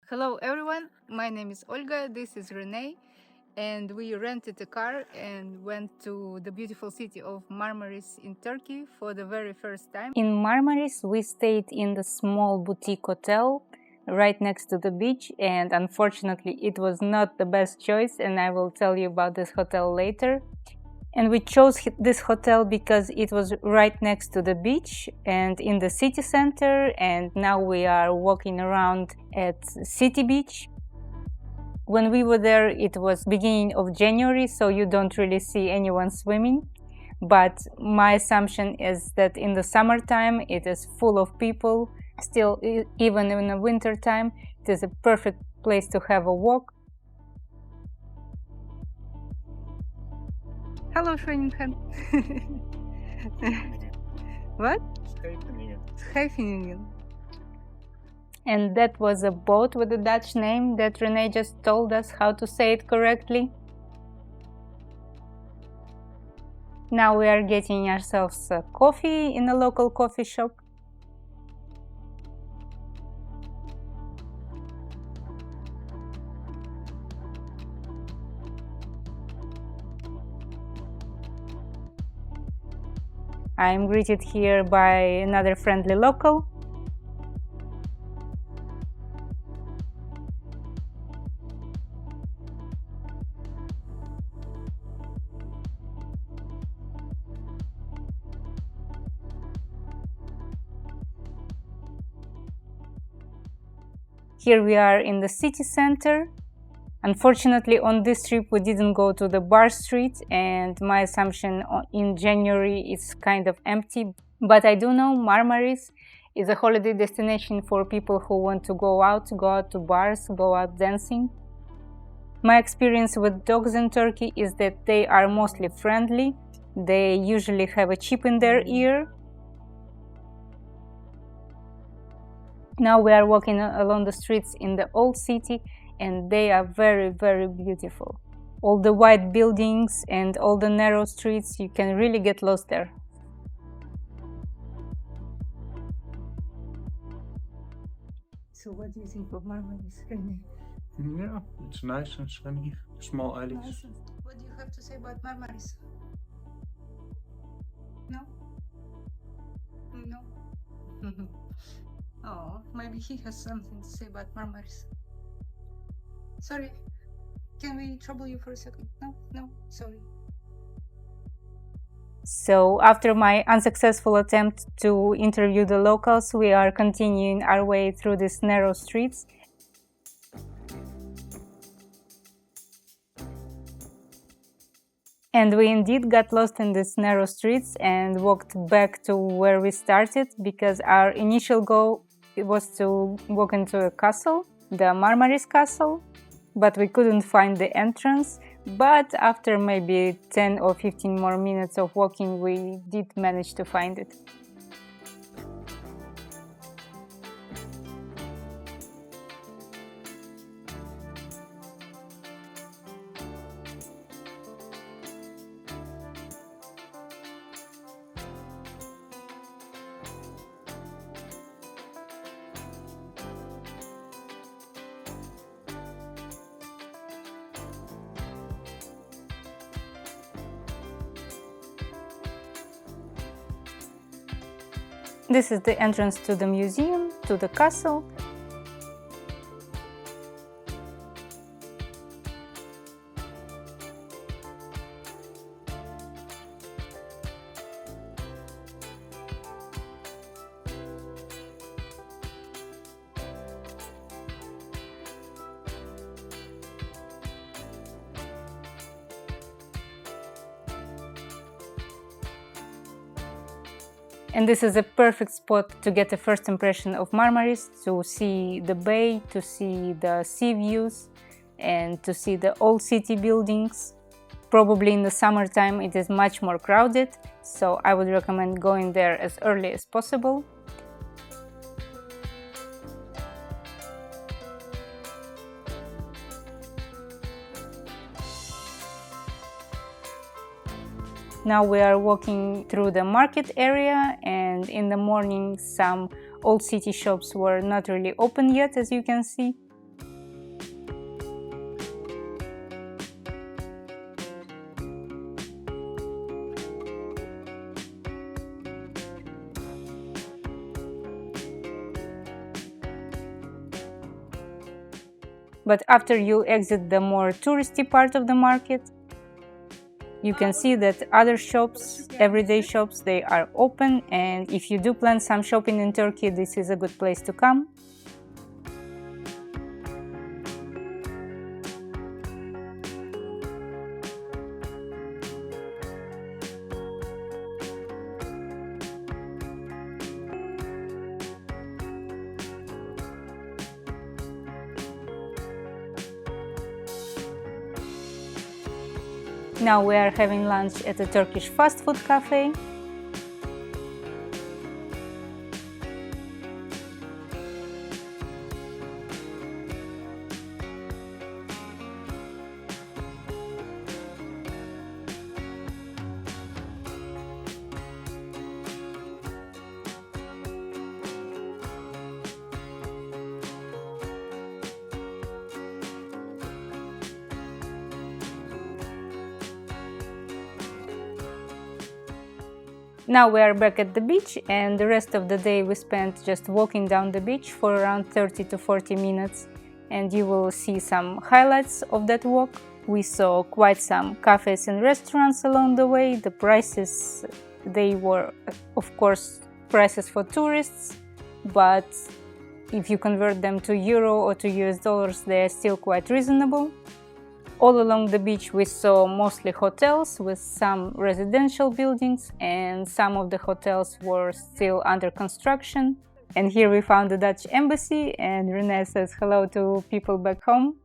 Hello everyone, my name is Olga, this is Renee, and we rented a car and went to the beautiful city of Marmaris in Turkey for the very first time. In Marmaris, we stayed in the small boutique hotel right next to the beach, and unfortunately it was not the best choice, and I will tell you about this hotel later. And we chose this hotel because it was right next to the beach and in the city center, and now we are walking around at City Beach. When we were there, it was beginning of January, so you don't really see anyone swimming. But my assumption is that in the summertime, it is full of people. Still, even in the winter time, it is a perfect place to have a walk. Hello Scheveningen. What? Scheveningen. And that was a boat with a Dutch name that Renee just told us how to say it correctly. Now we are getting ourselves a coffee in a local coffee shop. I am greeted here by another friendly local. Here we are in the city center. Unfortunately, on this trip we didn't go to the bar street, and my assumption in January is kind of empty. But I do know Marmaris is a holiday destination for people who want to go out to bars, go out dancing. My experience with dogs in Turkey is that they are mostly friendly. They usually have a chip in their ear. Now we are walking along the streets in the old city, and they are very, very beautiful. All the white buildings and all the narrow streets, you can really get lost there. So what do you think of Marmaris? Yeah, it's nice and sunny, small islands. What do you have to say about Marmaris? No? No? Oh, maybe he has something to say about Marmaris. Sorry, can we trouble you for a second? No, sorry. So after my unsuccessful attempt to interview the locals, we are continuing our way through these narrow streets. And we indeed got lost in these narrow streets and walked back to where we started, because our initial goal was to walk into a castle, the Marmaris Castle, but we couldn't find the entrance. But after maybe 10 or 15 more minutes of walking, we did manage to find it. This is the entrance to the museum, to the castle. And this is a perfect spot to get a first impression of Marmaris, to see the bay, to see the sea views, and to see the old city buildings. Probably in the summertime it is much more crowded, so I would recommend going there as early as possible. Now we are walking through the market area, and in the morning some old city shops were not really open yet, as you can see. But after you exit the more touristy part of the market, you can see that other shops, everyday shops, they are open, and if you do plan some shopping in Turkey, this is a good place to come. Now we are having lunch at a Turkish fast food cafe. Now we are back at the beach, and the rest of the day we spent just walking down the beach for around 30 to 40 minutes, and you will see some highlights of that walk. We saw quite some cafes and restaurants along the way. The prices, they were of course prices for tourists, but if you convert them to euro or to US dollars, they are still quite reasonable. All along the beach we saw mostly hotels with some residential buildings, and some of the hotels were still under construction. And here we found the Dutch embassy, and Renee says hello to people back home.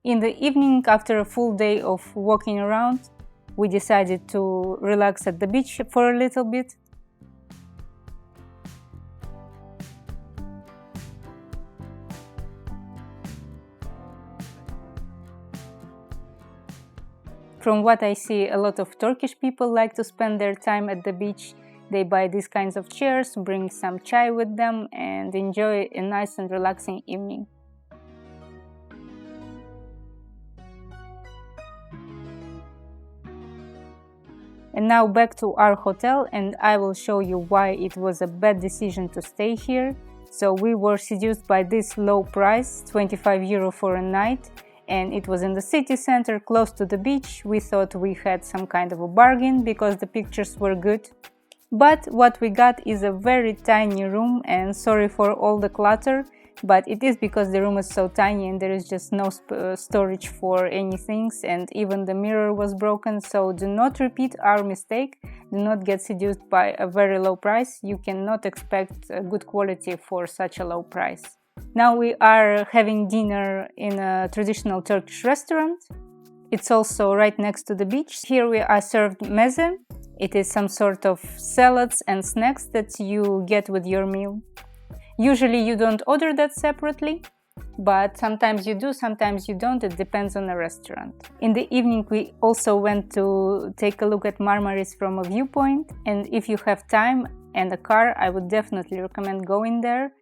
In the evening, after a full day of walking around, we decided to relax at the beach for a little bit. From what I see, a lot of Turkish people like to spend their time at the beach. They buy these kinds of chairs, bring some chai with them, and enjoy a nice and relaxing evening. And now back to our hotel, and I will show you why it was a bad decision to stay here. So we were seduced by this low price, 25 euro for a night, and it was in the city center close to the beach. We thought we had some kind of a bargain because the pictures were good. But what we got is a very tiny room, and sorry for all the clutter, but it is because the room is so tiny and there is just no storage for any things, and even the mirror was broken. So do not repeat our mistake. Do not get seduced by a very low price. You cannot expect a good quality for such a low price. Now we are having dinner in a traditional Turkish restaurant. It's also right next to the beach. Here we are served meze. It is some sort of salads and snacks that you get with your meal. Usually you don't order that separately, but sometimes you do, sometimes you don't. It depends on the restaurant. In the evening, we also went to take a look at Marmaris from a viewpoint, and if you have time and a car, I would definitely recommend going there.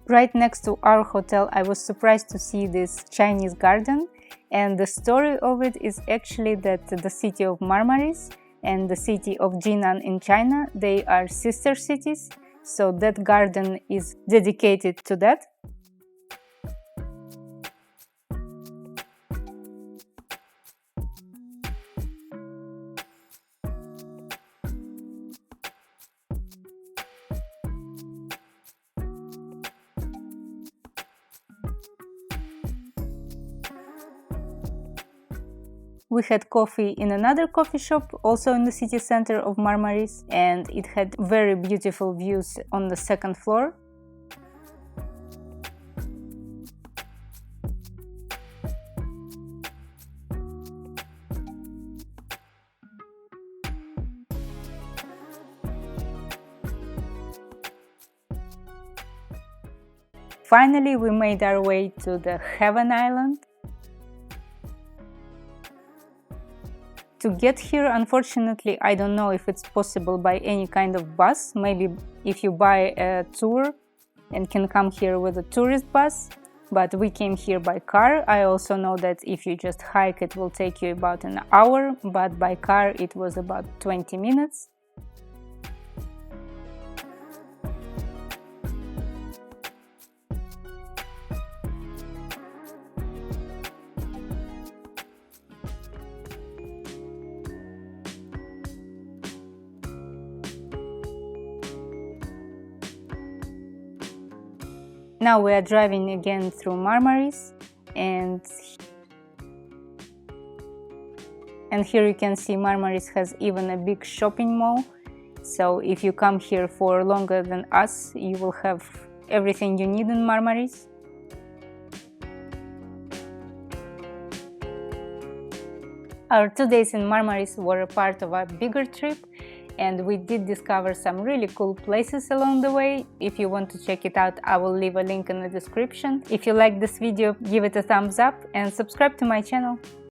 Right next to our hotel, I was surprised to see this Chinese garden, and the story of it is actually that the city of Marmaris and the city of Jinan in China, they are sister cities, so that garden is dedicated to that. We had coffee in another coffee shop, also in the city center of Marmaris, and it had very beautiful views on the second floor. Finally, we made our way to the Heaven Island. To get here, unfortunately, I don't know if it's possible by any kind of bus. Maybe if you buy a tour and can come here with a tourist bus, but we came here by car. I also know that if you just hike, it will take you about an hour, but by car it was about 20 minutes. Now we are driving again through Marmaris, and here you can see Marmaris has even a big shopping mall. So if you come here for longer than us, you will have everything you need in Marmaris. Our 2 days in Marmaris were a part of our bigger trip, and we did discover some really cool places along the way. If you want to check it out, I will leave a link in the description. If you like this video, give it a thumbs up and subscribe to my channel.